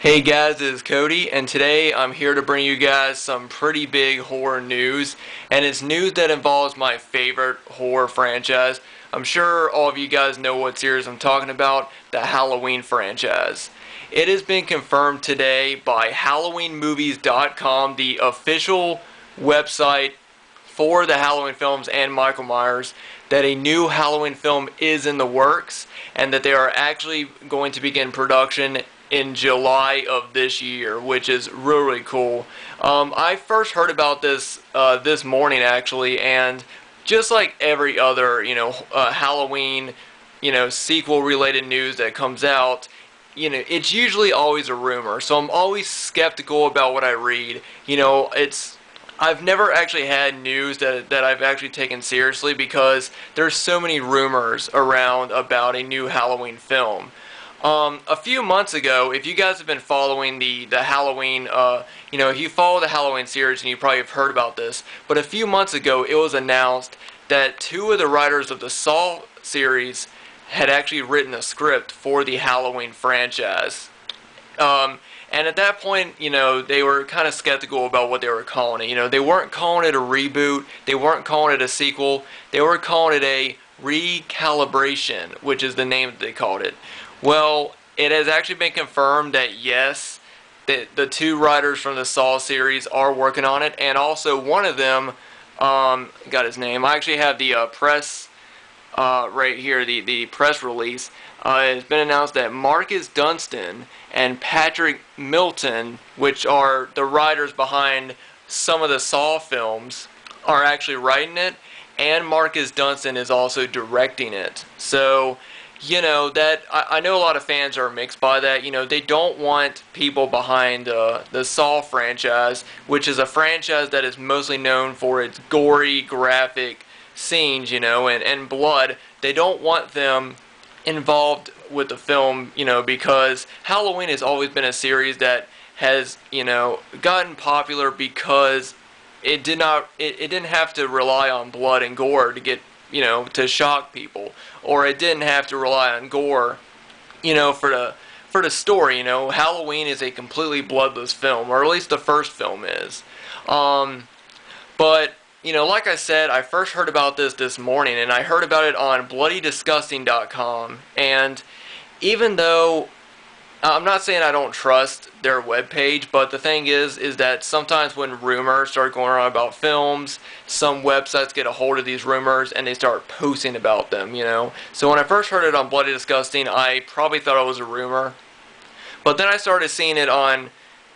Hey guys, this is Cody, and today I'm here to bring you guys some pretty big horror news, and it's news that involves my favorite horror franchise. I'm sure all of you guys know what series I'm talking about, the Halloween franchise. It has been confirmed today by HalloweenMovies.com, the official website for the Halloween films and Michael Myers, that a new Halloween film is in the works and that they are actually going to begin production in July of this year, which is really cool. I first heard about this this morning actually, and just like every other Halloween sequel related news that comes out, it's usually always a rumor. So I'm always skeptical about what I read. I've never actually had news that I've actually taken seriously because there's so many rumors around about a new Halloween film. A few months ago, if you guys have been following the Halloween, if you follow the Halloween series, and you probably have heard about this, but a few months ago it was announced that two of the writers of the Saw series had actually written a script for the Halloween franchise. And at that point, they were kind of skeptical about what they were calling it. They weren't calling it a reboot, they weren't calling it a sequel, they were calling it a recalibration, which is the name that they called it. Well, it has actually been confirmed that yes, the two writers from the Saw series are working on it, and also one of them, got his name. I actually have the press right here, the press release. It's been announced that Marcus Dunstan and Patrick Milton, which are the writers behind some of the Saw films, are actually writing it, and Marcus Dunstan is also directing it. So, that I know a lot of fans are mixed by that. They don't want people behind the Saw franchise, which is a franchise that is mostly known for its gory, graphic scenes, and blood. They don't want them involved with the film, because Halloween has always been a series that has, gotten popular because it didn't have to rely on blood and gore to get, to shock people, or it didn't have to rely on gore, for the story. Halloween is a completely bloodless film, or at least the first film is. But like I said, I first heard about this morning, and I heard about it on BloodyDisgusting.com. And even though I'm not saying I don't trust their webpage, but the thing is that sometimes when rumors start going around about films, some websites get a hold of these rumors and they start posting about them. So when I first heard it on Bloody Disgusting, I probably thought it was a rumor. But then I started seeing it on,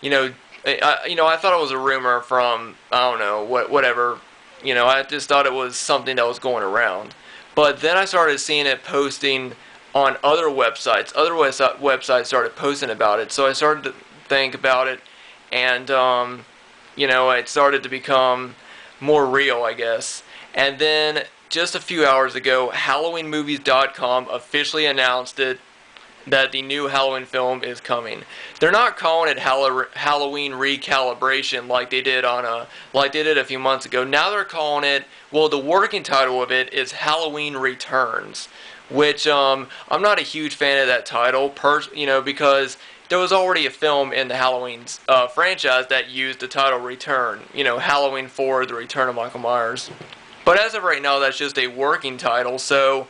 I thought it was a rumor from, I don't know, whatever. I just thought it was something that was going around. But then I started seeing it posting on other websites. Other websites started posting about it. So I started to think about it, and, it started to become more real, I guess. And then just a few hours ago, HalloweenMovies.com officially announced that the new Halloween film is coming. They're not calling it Halloween Recalibration like they did a few months ago. Now they're calling it, well, the working title of it is Halloween Returns, which I'm not a huge fan of that title, because there was already a film in the Halloween franchise that used the title Return, Halloween 4, The Return of Michael Myers. But as of right now, that's just a working title, so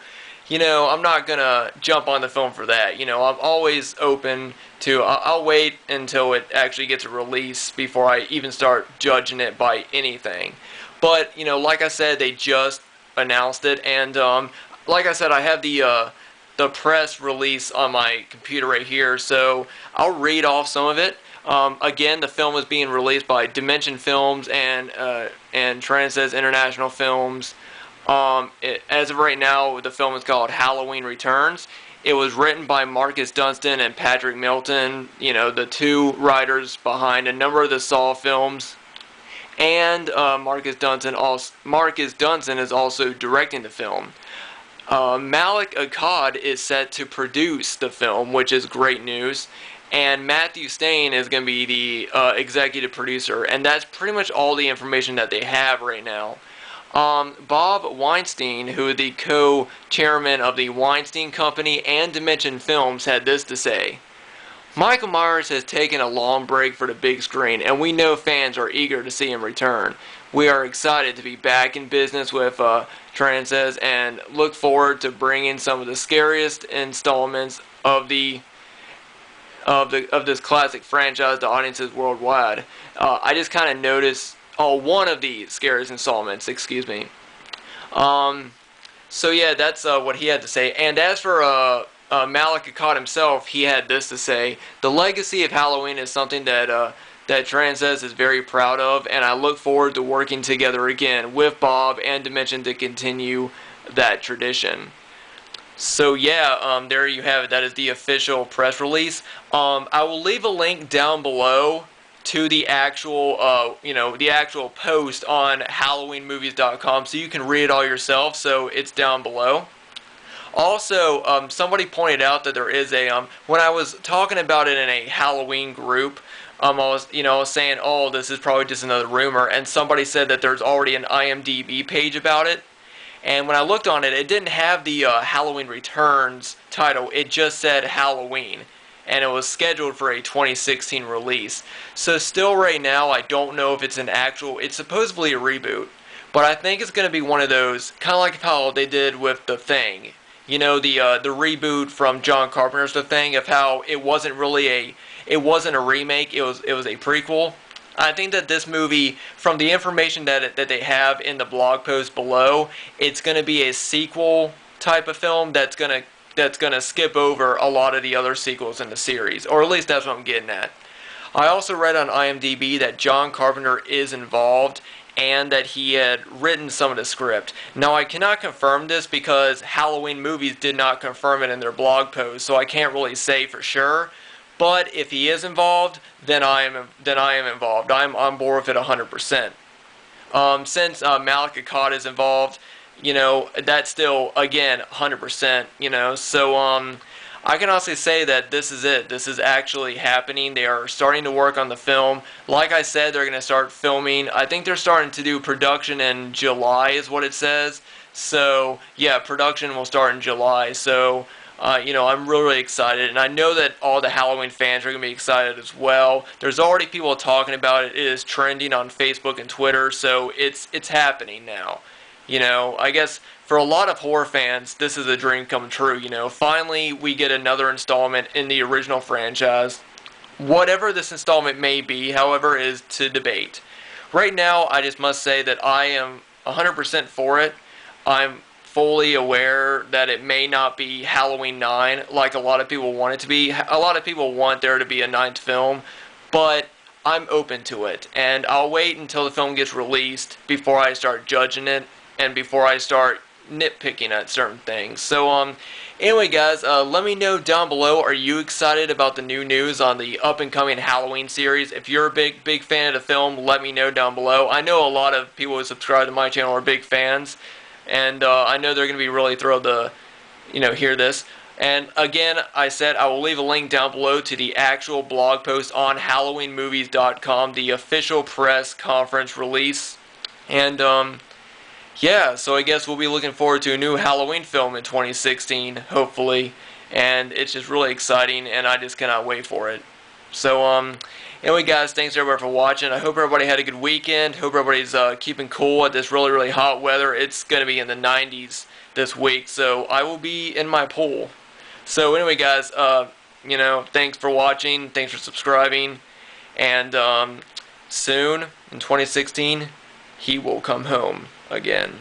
I'm not going to jump on the film for that. I'm always open to, I'll wait until it actually gets a release before I even start judging it by anything. But, like I said, they just announced it, and like I said, I have the press release on my computer right here, so I'll read off some of it. Again, the film is being released by Dimension Films and Transcends International Films. As of right now, the film is called Halloween Returns. It was written by Marcus Dunstan and Patrick Milton, the two writers behind a number of the Saw films. And Marcus Dunstan is also directing the film. Malik Akkad is set to produce the film, which is great news. And Matthew Stain is going to be the executive producer. And that's pretty much all the information that they have right now. Bob Weinstein, who is the co-chairman of the Weinstein Company and Dimension Films, had this to say. Michael Myers has taken a long break for the big screen, and we know fans are eager to see him return. We are excited to be back in business with Franchise and look forward to bringing some of the scariest installments of this classic franchise to audiences worldwide. I just kind of noticed one of the scariest installments. Excuse me. So yeah, that's what he had to say. And as for Malik Akkad himself, he had this to say: "The legacy of Halloween is something that Franchise is very proud of, and I look forward to working together again with Bob and Dimension to continue that tradition." So yeah, there you have it. That is the official press release. I will leave a link down below to the actual, the actual post on HalloweenMovies.com, so you can read it all yourself. So it's down below. Also, somebody pointed out that there is when I was talking about it in a Halloween group, I was saying, oh, this is probably just another rumor, and somebody said that there's already an IMDb page about it. And when I looked on it, it didn't have the Halloween Returns title. It just said Halloween. And it was scheduled for a 2016 release. So still right now, I don't know if it's it's supposedly a reboot. But I think it's going to be one of those, kind of like how they did with The Thing. You know, the reboot from John Carpenter's The Thing, of how it wasn't really it wasn't a remake, it was a prequel. I think that this movie, from the information that they have in the blog post below, it's going to be a sequel type of film that's going to skip over a lot of the other sequels in the series, or at least that's what I'm getting at. I also read on IMDb that John Carpenter is involved and that he had written some of the script. Now, I cannot confirm this because Halloween Movies did not confirm it in their blog post, so I can't really say for sure. But if he is involved, then I am involved. I'm on board with it 100%. Since Malik Akkad is involved, that's still, again, 100%, So, I can honestly say that this is it. This is actually happening. They are starting to work on the film. Like I said, they're going to start filming. I think they're starting to do production in July is what it says. So, yeah, production will start in July. So, I'm really excited, and I know that all the Halloween fans are going to be excited as well. There's already people talking about it. It is trending on Facebook and Twitter, so it's happening now. I guess for a lot of horror fans, this is a dream come true. Finally we get another installment in the original franchise. Whatever this installment may be, however, is to debate. Right now, I just must say that I am 100% for it. I'm fully aware that it may not be Halloween 9 like a lot of people want it to be. A lot of people want there to be a 9th film, but I'm open to it, and I'll wait until the film gets released before I start judging it and before I start nitpicking at certain things. So anyway guys, let me know down below, are you excited about the new news on the up and coming Halloween series? If you're a big fan of the film, let me know down below. I know a lot of people who subscribe to my channel are big fans, and I know they're going to be really thrilled to hear this. And again, I said I will leave a link down below to the actual blog post on HalloweenMovies.com, the official press conference release. And yeah, so I guess we'll be looking forward to a new Halloween film in 2016, hopefully. And it's just really exciting, and I just cannot wait for it. So, anyway guys, thanks everybody for watching. I hope everybody had a good weekend. Hope everybody's keeping cool at this really, really hot weather. It's going to be in the 90s this week, so I will be in my pool. So anyway guys, thanks for watching. Thanks for subscribing. And soon, in 2016, he will come home again.